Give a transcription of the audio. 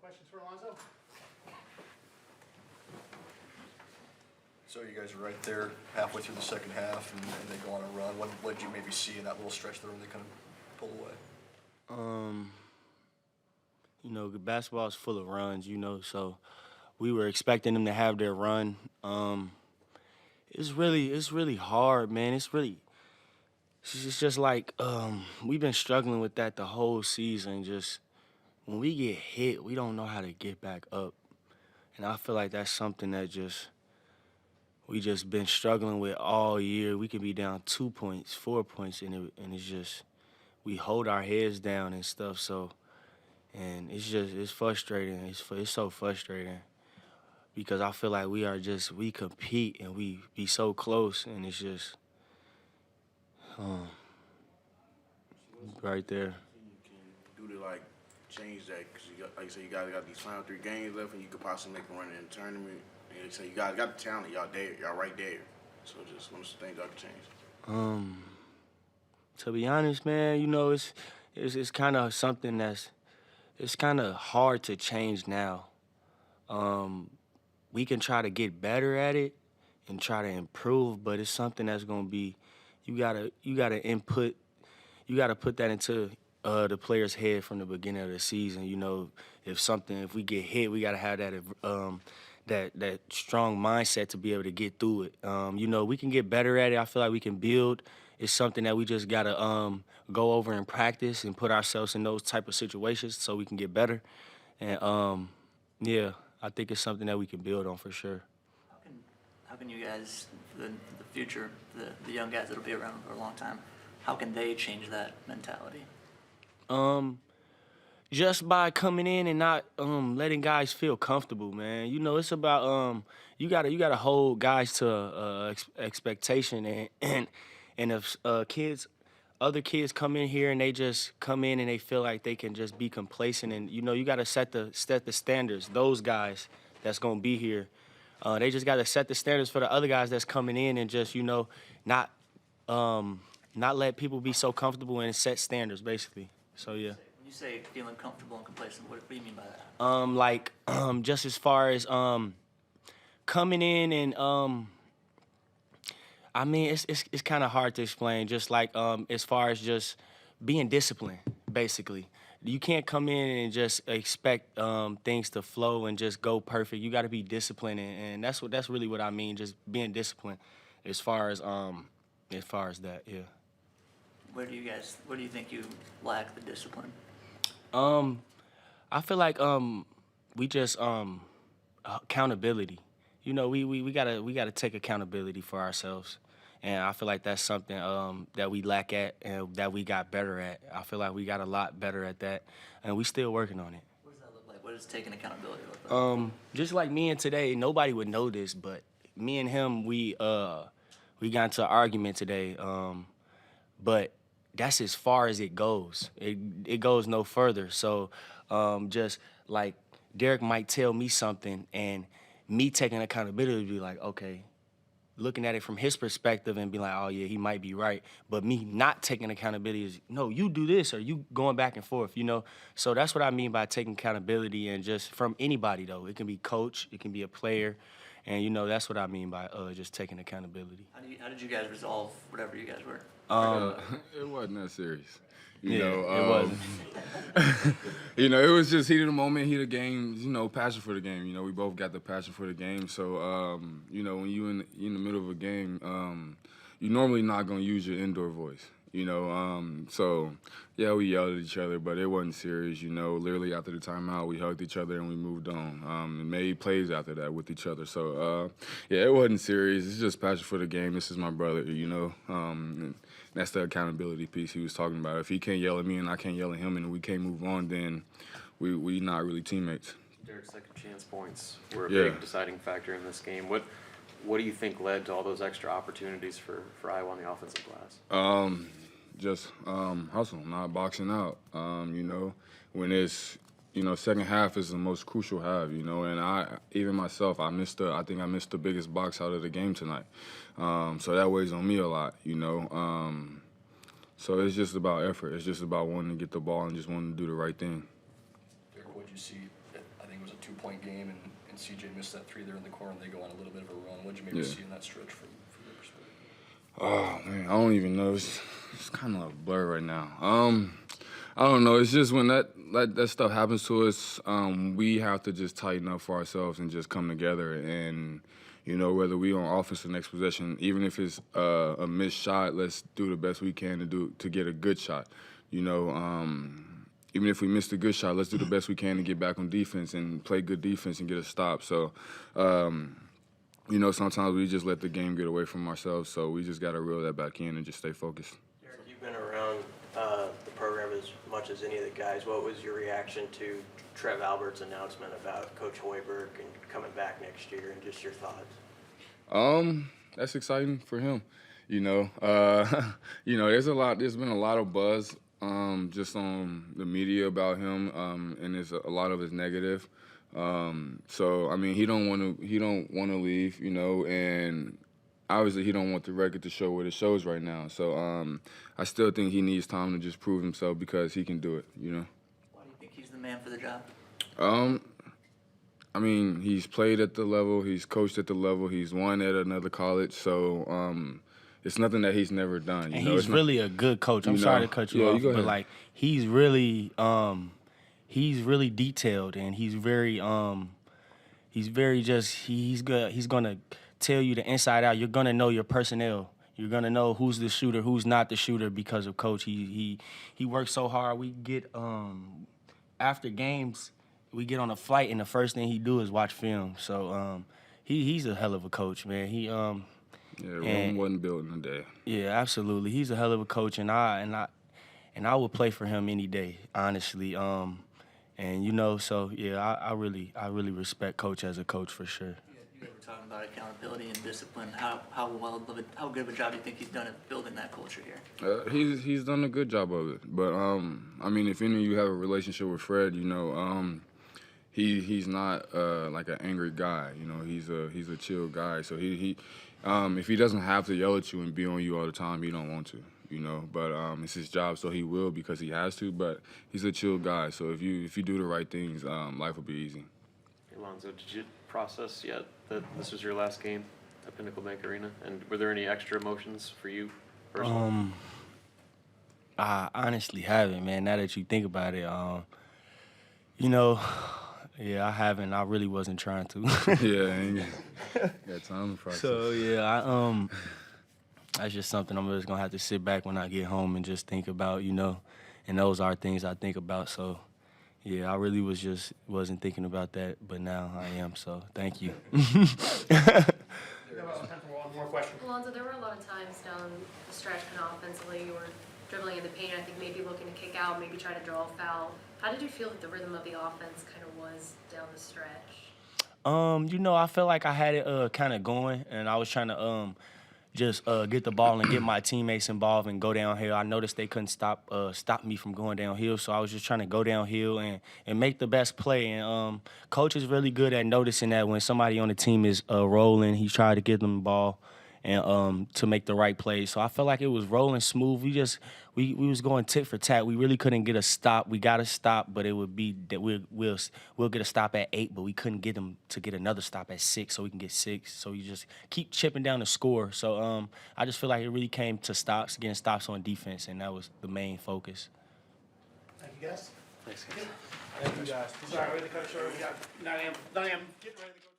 Questions for Alonzo? So you guys are right there halfway through the second half, and they go on a run. What did you maybe see in that little stretch there when they kind of pull away? Basketball is full of runs, so we were expecting them to have their run. It's really hard, man. It's just like we've been struggling with that the whole season. Just when we get hit, we don't know how to get back up, and I feel like that's something that we just been struggling with all year. We could be down 2 points, 4 points, and it's just we hold our heads down and stuff. So, and it's frustrating. It's so frustrating because I feel like we compete and we be so close, and it's just right there. You can do to change that because like you say, you guys got these final 3 games left, and you could possibly make a run in the tournament. And you say you guys got the talent, y'all there, y'all right there. So just one of the things y'all can change. To be honest, man, it's kind of something it's kind of hard to change now. We can try to get better at it and try to improve, but it's something that's gonna be you gotta put that into the player's head from the beginning of the season. If we get hit, we gotta have that strong mindset to be able to get through it. We can get better at it. I feel like we can build. It's something that we just gotta go over and practice and put ourselves in those type of situations so we can get better. And yeah, I think it's something that we can build on for sure. How can you guys, the future, the young guys that'll be around for a long time, how can they change that mentality? Just by coming in and not letting guys feel comfortable, man. It's about you gotta hold guys to expectation, and if other kids come in here and they just come in and they feel like they can just be complacent, and you gotta set the standards. Those guys that's gonna be here, they just gotta set the standards for the other guys that's coming in, and just not let people be so comfortable and set standards basically. So yeah. When you say feeling comfortable and complacent, what do you mean by that? Just as far as coming in and I mean it's kind of hard to explain. Just like as far as just being disciplined, basically. You can't come in and just expect things to flow and just go perfect. You got to be disciplined, and that's really what I mean. Just being disciplined, as far as that, yeah. Where do you think you lack the discipline? I feel like we just accountability. We gotta take accountability for ourselves, and I feel like that's something that we lack at and that we got better at. I feel like we got a lot better at that, and we still working on it. What does that look like? What does taking accountability look like? Just like me and today, nobody would know this, but me and him, we got into an argument today, but that's as far as it goes. It goes no further. So just like Derrick might tell me something, and me taking accountability would be like, okay, looking at it from his perspective and be like, oh yeah, he might be right. But me not taking accountability is, no, you do this, or you going back and forth, So that's what I mean by taking accountability, and just from anybody though. It can be coach, it can be a player, and that's what I mean by just taking accountability. How did you guys resolve whatever you guys were? It wasn't that serious. It wasn't. It was just heat of the moment, heat of the game, passion for the game. We both got the passion for the game. So, when you in the middle of a game, you're normally not going to use your indoor voice, So, yeah, we yelled at each other, but it wasn't serious, Literally after the timeout, we hugged each other and we moved on. And made plays after that with each other. So, yeah, it wasn't serious. It's just passion for the game. This is my brother, And that's the accountability piece he was talking about. If he can't yell at me and I can't yell at him and we can't move on, then we not really teammates. Derrick's second chance points were a big deciding factor in this game. What do you think led to all those extra opportunities for Iowa on the offensive glass? Just hustle, not boxing out. When it's second half is the most crucial half. And I think I missed the biggest box out of the game tonight. So that weighs on me a lot. So it's just about effort. It's just about wanting to get the ball and just wanting to do the right thing. Derrick, what did you see 2-point game, and CJ missed that 3 there in the corner, and they go on a little bit of a run. What did you maybe see in that stretch from your perspective? Oh man, I don't even know. It's kind of a blur right now. I don't know. It's just when that stuff happens to us, we have to just tighten up for ourselves and just come together. And you know, whether we on offense the next possession, even if it's a missed shot, let's do the best we can to get a good shot. You know, even if we missed a good shot, let's do the best we can to get back on defense and play good defense and get a stop. So. You know, sometimes we just let the game get away from ourselves, so we just got to reel that back in and just stay focused. Derrick, you've been around the program as much as any of the guys. What was your reaction to Trev Albert's announcement about Coach Hoiberg and coming back next year, and just your thoughts? That's exciting for him. You know, there's been a lot of buzz just on the media about him, and there's a lot of it's negative. So I mean, he don't want to leave, you know, and obviously he don't want the record to show what it shows right now. So I still think he needs time to just prove himself because he can do it, you know. Why do you think he's the man for the job? I mean, he's played at the level, he's coached at the level, he's won at another college, so it's nothing that he's never done. You And know? he's It's not- really a good coach. I'm sorry to cut you off, go but ahead. like he's really detailed, and he's good. He's gonna tell you the inside out. You're gonna know your personnel. You're gonna know who's the shooter, who's not the shooter because of Coach. He works so hard. We get after games, we get on a flight, and the first thing he do is watch film. So he's a hell of a coach, man. Rome wasn't built in a day. Yeah, absolutely. He's a hell of a coach, and I would play for him any day, honestly. And you know, so yeah, I really respect Coach as a coach for sure. You guys were talking about accountability and discipline. How good of a job do you think he's done at building that culture here? He's done a good job of it. But I mean, if any of you have a relationship with Fred, you know, he's not like an angry guy. You know, he's a chill guy. So he if he doesn't have to yell at you and be on you all the time, he don't want to. You know, but it's his job, so he will because he has to. But he's a chill guy, so if you do the right things, life will be easy. Alonzo, did you process yet that this was your last game at Pinnacle Bank Arena? And were there any extra emotions for you personally? I honestly haven't, man. Now that you think about it, you know, yeah, I haven't. I really wasn't trying to. Yeah, ain't got time to process. So yeah, that's just something I'm just gonna have to sit back when I get home and just think about, you know, and those are things I think about. So, yeah, I really wasn't thinking about that, but now I am. So, thank you. One more question. Alonzo, there were a lot of times down the stretch kind of offensively you were dribbling in the paint, I think maybe looking to kick out, maybe try to draw a foul. How did you feel that the rhythm of the offense kind of was down the stretch? You know, I felt like I had it kind of going, and I was trying to just get the ball and get my teammates involved and go downhill. I noticed they couldn't stop me from going downhill, so I was just trying to go downhill and make the best play. And Coach is really good at noticing that when somebody on the team is rolling, he tried to get them the ball and to make the right play. So I felt like it was rolling smooth. We was going tit for tat. We really couldn't get a stop. We got a stop, but it would be that we'll get a stop at 8, but we couldn't get them to get another stop at 6, so we can get 6. So you just keep chipping down the score. So I just feel like it really came to stops, getting stops on defense, and that was the main focus. Thank you, guys. Thanks, guys. Thank you, guys. Sorry, we're going to cut it short. We got 9 a.m. Getting ready to go.